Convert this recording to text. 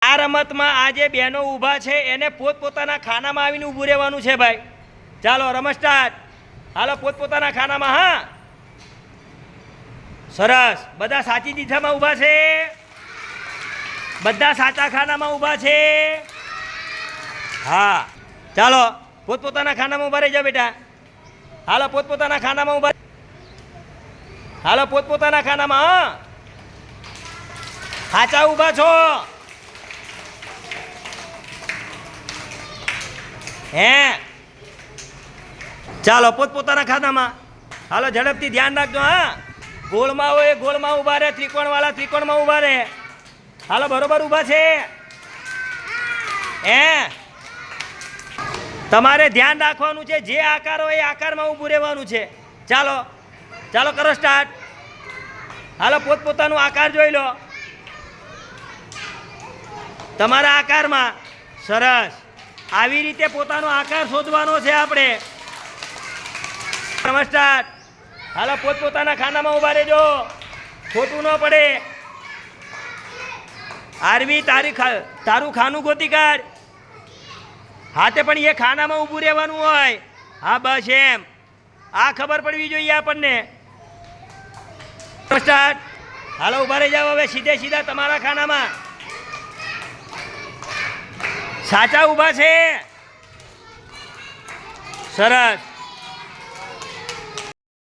આ રમતમાં આ જે બહેનો ઊભા છે એને પોતપોતાના ખાનામાં આવીને ઊભું રહેવાનું છે ભાઈ. ચાલો રમત સ્ટાર્ટ. હાલો પોતપોતાના ખાનામાં. હા સરસ. બધા સાચી દિશામાં ઊભા છે? બધા સાચા ખાનામાં ઊભા છે? હા ચાલો પોતપોતાના ખાનામાં ઊભા રહી જાઓ બેટા. હાલો પોતપોતાના ખાનામાં ઊભા. હાલો પોતપોતાના ખાનામાં. હા સાચા ઊભા છો? હે ચાલો પોતપોતાના ખાનામાં. હાલો ઝડપથી ધ્યાન રાખજો. હા ગોળમાં હોય ગોળમાં ઊભા રહે, ત્રિકોણવાળા ત્રિકોણમાં ઊભા રહે. હાલો બરોબર ઊભા છે? હે તમારે ધ્યાન રાખવાનું છે, જે આકાર હોય એ આકારમાં ઊભું રહેવાનું છે. ચાલો ચાલો કરો સ્ટાર્ટ. હાલો પોતપોતાનો આકાર જોઈ લો તમારા આકારમાં. સરસ. આવી રીતે પોતાનો આકાર શોધવાનો છે આપણે. નમસ્કાર. હાલો પોતપોતાના ખાનામાં ઊભા રહેજો, ખોટું ન પડે. આરવી તારું ખાનું ગોતી કાઢ. હાથે પણ એ ખાનામાં ઊભું રહેવાનું હોય. હા બસ એમ. આ ખબર પડવી જોઈએ આપણને. નમસ્કાર. હાલો ઊભા રહી જાઓ હવે સીધે સીધા તમારા ખાનામાં. સાચા ઊભા છે? સરસ.